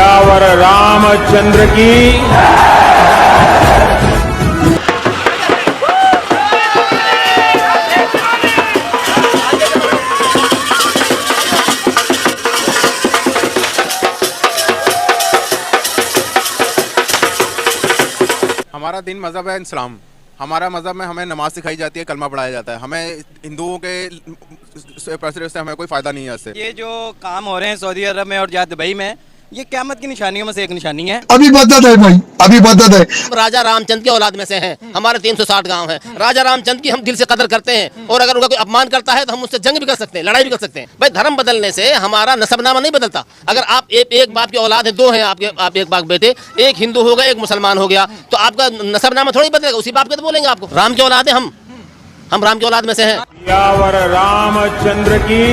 सियावर रामचंद्र की। हमारा दिन मज़हब है इस्लाम। हमारा मज़हब में हमें नमाज सिखाई जाती है, कलमा पढ़ाया जाता है। हमें हिंदुओं के पैसे से हमें कोई फ़ायदा नहीं है इससे। ये जो काम हो रहे हैं सऊदी अरब में और या दुबई में, ये क़यामत की निशानियों में से एक निशानी है। अभी बदत है भाई, अभी बदत है। राजा रामचंद्र की औलाद में से हैं। हमारे 360 गांव हैं। राजा रामचंद्र की हम दिल से कदर करते हैं, और अगर उनका कोई अपमान करता है तो हम उससे जंग भी कर सकते हैं, लड़ाई भी कर सकते हैं। भाई धर्म बदलने से हमारा नसबनामा नहीं बदलता। अगर आप एक बाप की औलाद है, दो हैं आप एक बाप बेटे, एक हिंदू हो गया एक मुसलमान हो गया, तो आपका नसबनामा थोड़ी बदलेगा। उसी बाप के तो बोलेंगे आपको। राम की औलाद है हम राम की औलाद में से हैं। सियावर रामचंद्र की।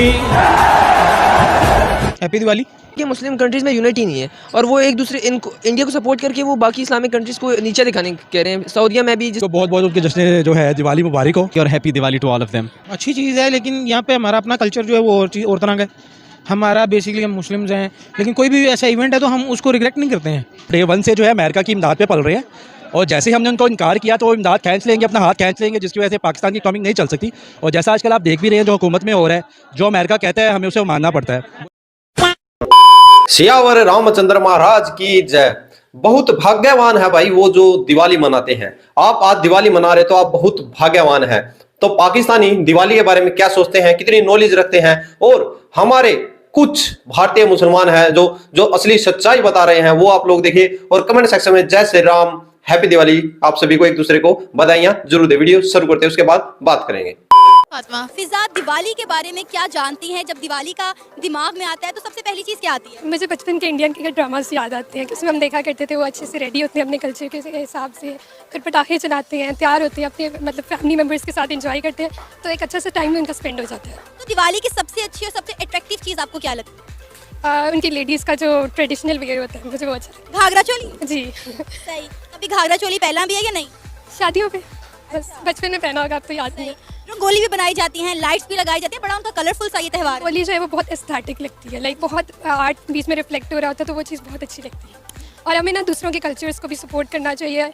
हैप्पी दिवाली। कि मुस्लिम कंट्रीज़ में यूनिटी नहीं है, और वो एक दूसरे इंडिया को सपोर्ट करके वो बाकी इस्लामिक कंट्रीज़ को नीचे दिखाने कह रहे हैं। सऊदीया में भी तो बहुत बहुत उनके जश्न जो है दिवाली मुबारक हो और happy Diwali to all of them. अच्छी चीज़ है, लेकिन यहाँ पे हमारा अपना कल्चर जो है वो और तरह का है। हमारा बेसिकली हम मुस्लिम्स हैं, लेकिन कोई भी ऐसा इवेंट है तो हम उसको रिग्रेट नहीं करते हैं। डे वन से जो है अमेरिका की इमदाद पे पल रहे हैं, और जैसे ही हमने उनको इनकार किया तो वो इमदाद खींच लेंगे, अपना हाथ खींच लेंगे, जिसकी वजह से पाकिस्तान की इकॉनमी नहीं चल सकती। और जैसा आजकल आप देख भी रहे हैं जो हुकूमत में हो रहा है, जो अमेरिका कहता है हमें उसे मानना पड़ता है। सियावर रामचंद्र महाराज की जय। बहुत भाग्यवान है भाई वो जो दिवाली मनाते हैं। आप आज दिवाली मना रहे तो आप बहुत भाग्यवान हैं। तो पाकिस्तानी दिवाली के बारे में क्या सोचते हैं, कितनी नॉलेज रखते हैं, और हमारे कुछ भारतीय मुसलमान हैं जो असली सच्चाई बता रहे हैं, वो आप लोग देखिए और कमेंट सेक्शन में जय श्री राम, हैप्पी दिवाली आप सभी को एक दूसरे को बधाइयां जरूर दे। वीडियो शुरू करते हैं, उसके बाद बात करेंगे। फिजा, दिवाली के बारे में क्या जानती हैं? जब दिवाली का दिमाग में आता है तो सबसे पहली चीज़ क्या आती है? मुझे बचपन के इंडियन के ड्रामास याद आते हैं कि उसमें हम देखा करते थे, वो अच्छे से रेडी होते हैं अपने कल्चर के हिसाब से, फिर पटाखे चलाते हैं, तैयार होते हैं, अपने मतलब फैमिली मेम्बर्स के साथ एंजॉय करते हैं, तो एक अच्छा सा टाइम उनका स्पेंड हो जाता है। तो दिवाली की सबसे अच्छी और सबसे अट्रैक्टिव चीज़ आपको क्या लगती है? उनकी लेडीज़ का जो ट्रेडिशनल वेयर होता है मुझे वो अच्छा लगता है। घाघरा चोली? जी। सही। कभी घाघरा चोली पहना भी है या नहीं? शादियों पे बस बचपन में पहना होगा, अब तो याद नहीं है। रंगोली भी बनाई जाती हैं, लाइट्स भी लगाई जाती है, बड़ा उनका कलरफुल सा ये त्यौहार। होली जो है वो बहुत एस्थेटिक लगती है, लाइक बहुत आर्ट बीच में रिफ्लेक्ट हो रहा होता है, तो वो चीज़ बहुत अच्छी लगती है। और हमें ना दूसरों के कल्चर्स को भी सपोर्ट करना चाहिए,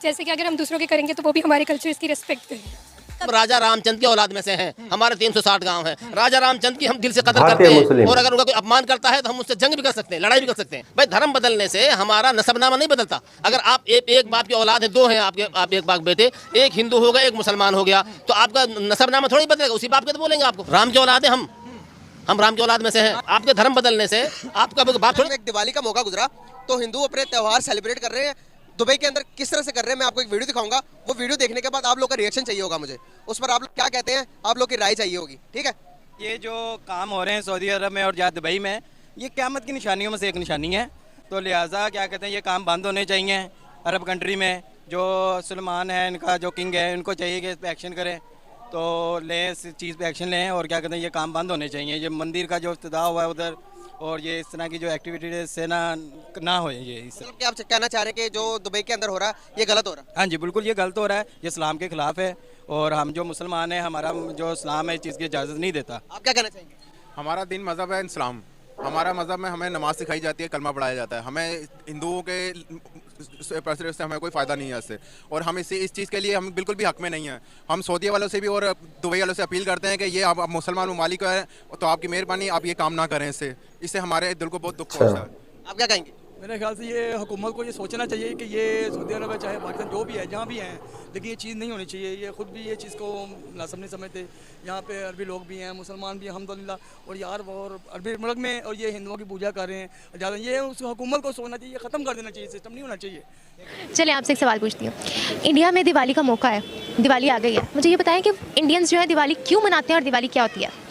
जैसे कि अगर हम दूसरों के करेंगे तो वो भी हमारे कल्चर्स की रिस्पेक्ट करेंगे। राजा रामचंद्र की औलाद में से हैं। हमारे 360 गांव हैं। राजा रामचंद्र की हम दिल से कदर करते हैं, और अगर उनका कोई अपमान करता है तो हम उससे जंग भी कर सकते हैं, लड़ाई भी कर सकते हैं। भाई धर्म बदलने से हमारा नसबनामा नहीं बदलता। अगर आप एक बाप की औलाद है, दो हैं आप एक बाप बेटे, एक हिंदू हो गया एक मुसलमान हो गया, तो आपका नसबनामा थोड़ी बदलेगा। उसी बाप के तो बोलेंगे आपको। राम की औलाद है हम राम की औलाद में से हैं। आपके धर्म बदलने से आपका बाप थोड़ी। एक दिवाली का मौका गुजरा तो हिंदू अपने त्यौहार सेलिब्रेट कर रहे हैं। दुबई के अंदर किस तरह से कर रहे हैं मैं आपको एक वीडियो दिखाऊंगा। वो वीडियो देखने के बाद आप लोग का रिएक्शन चाहिए होगा मुझे, उस पर आप लोग क्या कहते हैं, आप लोग की राय चाहिए होगी, ठीक है। ये जो काम हो रहे हैं सऊदी अरब में और या दुबई में, ये क़यामत की निशानियों में से एक निशानी है। तो लिहाजा क्या कहते हैं, ये काम बंद होने चाहिए। अरब कंट्री में जो सलमान है, इनका जो किंग है, इनको चाहिए कि इस पर एक्शन करें, तो लें इस चीज़ पे एक्शन लें। और क्या कहते हैं, ये काम बंद होने चाहिए। ये मंदिर का जो इफ्तिताह हुआ है उधर, और ये इस तरह की जो एक्टिविटी से ना हो। ये मतलब क्या आप कहना चाह रहे हैं कि जो दुबई के अंदर हो रहा है ये गलत हो रहा है? हाँ जी बिल्कुल, ये गलत हो रहा है, ये इस्लाम के खिलाफ है, और हम जो मुसलमान हैं, हमारा जो इस्लाम है इस चीज़ की इजाज़त नहीं देता। आप क्या कहना चाहेंगे? हमारा दिन मज़हब है इस्लाम। हमारा मज़हब में हमें नमाज सिखाई जाती है, कलमा पढ़ाया जाता है। हमें हिंदुओं के पैसे से हमें कोई फ़ायदा नहीं है इससे, और हम इस चीज़ के लिए हम बिल्कुल भी हक में नहीं हैं। हम सऊदी वालों से भी और दुबई वालों से अपील करते हैं कि ये आप मुसलमान ममालिक है, तो आपकी मेहरबानी आप ये काम ना करें। इससे हमारे दिल को बहुत दुख पहुँचता है। आप क्या कहेंगे? मेरे ख्याल से ये हुकूमत को ये सोचना चाहिए कि ये सऊदी अरब है चाहे पाकिस्तान जो भी है जहाँ भी हैं, लेकिन ये चीज़ नहीं होनी चाहिए। ये खुद भी ये चीज़ को नासब नहीं समझते। यहाँ पे अरबी लोग भी हैं, मुसलमान भी हैं अल्हम्दुलिल्लाह, और यार और अरबी मुल्क में और ये हिंदुओं की पूजा कर रहे हैं ज़्यादा। ये उस हुकूमत को सोचना चाहिए, ख़त्म कर देना चाहिए, सिस्टम नहीं होना चाहिए। चलिए आपसे एक सवाल पूछती हूँ। इंडिया में दिवाली का मौका है, दिवाली आ गई है, मुझे ये बताएं कि इंडियंस जो है दिवाली क्यों मनाते हैं और दिवाली क्या होती है?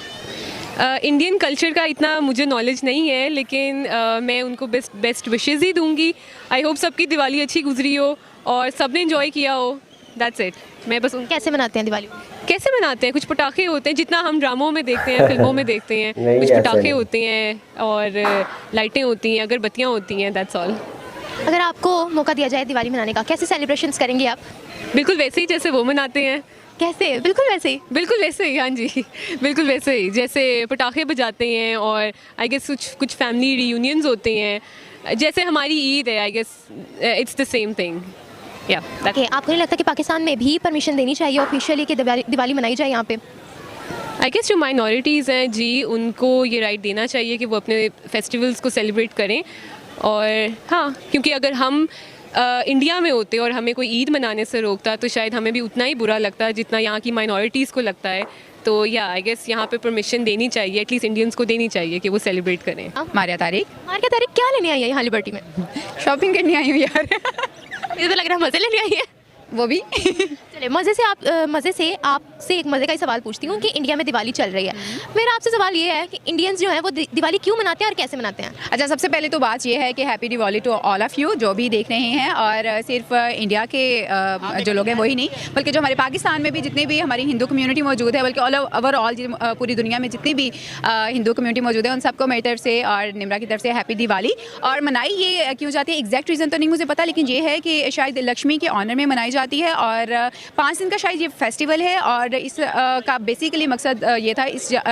इंडियन कल्चर का इतना मुझे नॉलेज नहीं है, लेकिन मैं उनको बेस्ट विशेस ही दूंगी। आई होप सबकी दिवाली अच्छी गुजरी हो और सबने एंजॉय किया हो। That's it. मैं बस कैसे मनाते हैं दिवाली? कैसे मनाते हैं, कुछ पटाखे होते हैं जितना हम ड्रामों में देखते हैं, फिल्मों में देखते हैं, कुछ पटाखे होते हैं और लाइटें होती हैं, अगरबत्तियाँ होती हैं, दैट्स ऑल। अगर आपको मौका दिया जाए दिवाली मनाने का, कैसे सेलिब्रेशंस करेंगे आप? बिल्कुल वैसे ही जैसे वो मनाते हैं। कैसे? बिल्कुल वैसे ही? बिल्कुल वैसे ही, हाँ जी बिल्कुल वैसे ही, जैसे पटाखे बजाते हैं, और आई गेस कुछ फैमिली रियूनियंस होते हैं, जैसे हमारी ईद है, I guess it's the same thing. या Okay, आपको नहीं लगता कि पाकिस्तान में भी परमिशन देनी चाहिए ऑफिशियली कि दिवाली मनाई जाए यहाँ पे? आई गेस जो माइनॉरिटीज़ हैं जी, उनको ये राइट देना चाहिए कि वो अपने फेस्टिवल्स को सेलिब्रेट करें। और हाँ, क्योंकि अगर हम इंडिया में होते और हमें कोई ईद मनाने से रोकता तो शायद हमें भी उतना ही बुरा लगता जितना यहाँ की माइनॉरिटीज़ को लगता है। तो या आई गेस यहाँ पे परमिशन देनी चाहिए, एटलीस्ट इंडियंस को देनी चाहिए कि वो सेलिब्रेट करें। मारिया तारिक क्या लेने आई है यहाँ लिबर्टी में? शॉपिंग करने आई हूँ यार। मुझे तो लग रहा है मज़े लेने आई है। वो भी चले मज़े से आपसे एक मज़े का ही सवाल पूछती हूँ कि इंडिया में दिवाली चल रही है। मेरा आपसे सवाल ये है कि इंडियंस जो हैं वो दिवाली क्यों मनाते हैं और कैसे मनाते हैं? अच्छा, सबसे पहले तो बात ये है कि happy Diwali to all of you जो भी देख रहे हैं, और सिर्फ इंडिया के जो लोग हैं वही नहीं, बल्कि जो हमारे पाकिस्तान में भी जितनी भी हमारी हिंदू कम्युनिटी मौजूद है, बल्कि ओवरऑल पूरी दुनिया में जितनी भी हिंदू कम्युनिटी मौजूद है, उन सबको मेरी तरफ से और निम्रा की तरफ से हैप्पी दिवाली। और मनाई ये क्यों जाती है, एग्जैक्ट रीज़न तो नहीं मुझे पता, लेकिन ये है कि शायद लक्ष्मी के ऑनर में मनाई जाती है और 5 दिन का शायद ये फेस्टिवल है। और इस का बेसिकली मकसद ये था,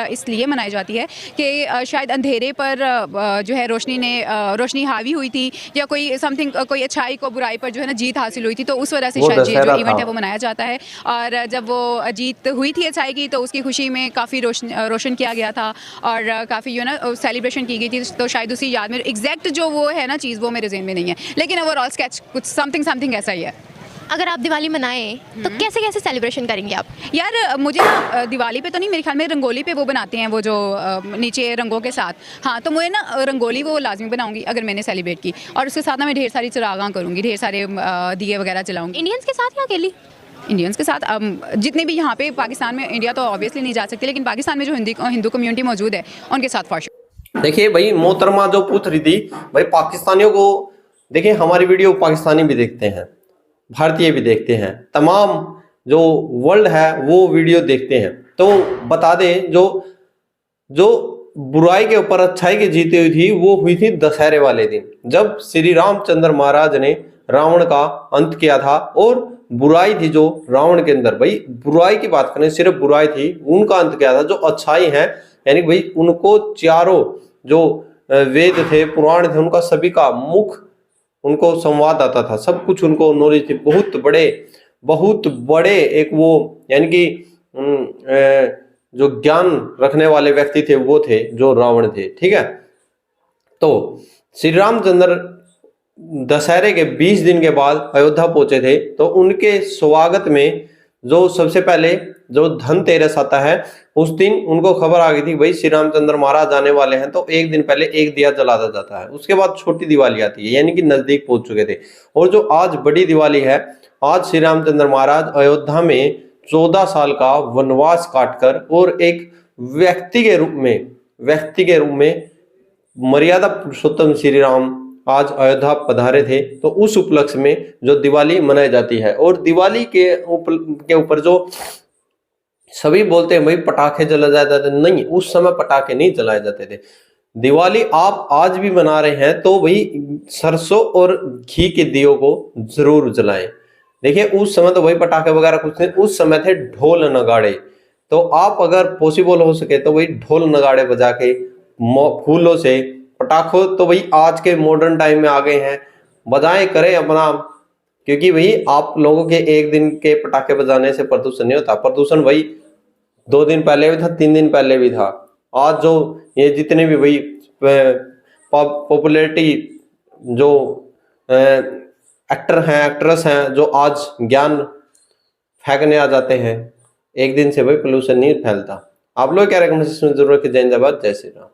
इसलिए मनाई जाती है कि शायद अंधेरे पर जो है रोशनी हावी हुई थी, या कोई समथिंग, कोई अच्छाई को बुराई पर जो है ना जीत हासिल हुई थी, तो उस वजह से शायद ये जो इवेंट है वो मनाया जाता है। और जब वो जीत हुई थी अच्छाई की, तो उसकी खुशी में काफ़ी रोशन किया गया था और काफ़ी सेलिब्रेशन की गई थी। तो शायद उसी याद में एग्जैक्ट जो वो है ना चीज़, वो मेरे ज़हन में नहीं है, लेकिन ओवरऑल स्केच कुछ समथिंग ऐसा ही है। अगर आप दिवाली मनाएं तो कैसे कैसे सेलिब्रेशन करेंगे आप? यार मुझे ना दिवाली पे तो नहीं, मेरे ख्याल में रंगोली पे वो बनाते हैं, वो जो नीचे रंगों के साथ। हाँ, तो मुझे ना रंगोली वो लाजमी बनाऊंगी अगर मैंने सेलिब्रेट की, और उसके साथ ना मैं ढेर सारी चिरागां करूँगी, ढेर सारे दिए वगैरह जलाऊंगी। इंडियंस के साथ या अकेली? इंडियंस के साथ। जितने भी यहाँ पे पाकिस्तान में, इंडिया तो ऑब्वियसली नहीं जा सकते, लेकिन पाकिस्तान में जो हिंदू कम्युनिटी मौजूद है उनके साथ फॉर श्योर। देखिए भाई, मोहतरमा जो पूछ रही थी भाई, पाकिस्तानियों को देखिए, हमारी वीडियो पाकिस्तानी भी देखते हैं, भारतीय भी देखते हैं, तमाम जो वर्ल्ड है वो वीडियो देखते हैं। तो बता दें, जो बुराई के ऊपर अच्छाई की जीत हुई थी, वो हुई थी दशहरे वाले दिन, जब श्री रामचंद्र महाराज ने रावण का अंत किया था। और बुराई थी जो रावण के अंदर, भाई बुराई की बात करें, सिर्फ बुराई थी, उनका अंत किया था। जो अच्छाई है, यानी भाई उनको चारों जो वेद थे, पुराण थे, उनका सभी का मुख, उनको संवाद आता था, सब कुछ उनको नॉलेज थी। बहुत बड़े एक वो, यानी कि जो ज्ञान रखने वाले व्यक्ति थे वो थे जो रावण थे, ठीक है। तो श्री रामचंद्र दशहरे के 20 दिन के बाद अयोध्या पहुंचे थे, तो उनके स्वागत में जो सबसे पहले जो धनतेरस आता है, उस दिन उनको खबर आ गई थी भाई श्री रामचंद्र महाराज आने वाले हैं, तो एक दिन पहले एक दिया जलाया जाता है। उसके बाद छोटी दिवाली आती है, यानी कि नजदीक पहुंच चुके थे। और जो आज बड़ी दिवाली है, आज श्री रामचंद्र महाराज अयोध्या में 14 साल का वनवास काटकर और एक व्यक्ति के रूप में मर्यादा पुरुषोत्तम श्री राम आज अयोध्या पधारे थे। तो उस उपलक्ष्य में जो दिवाली मनाई जाती है, और दिवाली के ऊपर जो सभी बोलते हैं भाई पटाखे जलाए जाते थे, नहीं, उस समय पटाखे नहीं जलाए जाते थे। दिवाली आप आज भी मना रहे हैं तो भाई सरसों और घी के दियों को जरूर जलाएं। देखिए उस समय तो भाई पटाखे वगैरह कुछ नहीं, उस समय थे ढोल नगाड़े। तो आप अगर पॉसिबल हो सके तो भाई ढोल नगाड़े बजा के, फूलों से, पटाखों तो भाई आज के मॉडर्न टाइम में आ गए हैं, बजाएं, करें अपना। क्योंकि भाई आप लोगों के एक दिन के पटाखे बजाने से प्रदूषण नहीं होता। प्रदूषण भाई 2 दिन पहले भी था, 3 दिन पहले भी था। आज जो ये जितने भी भाई पॉपुलैरिटी जो एक्टर हैं, एक्ट्रेस हैं, जो आज ज्ञान फेंकने आ जाते हैं, एक दिन से भाई पोल्यूशन नहीं फैलता। आप लोग क्या रिकमेंडेशन जरूर की। जय हिंद, जय श्री राम।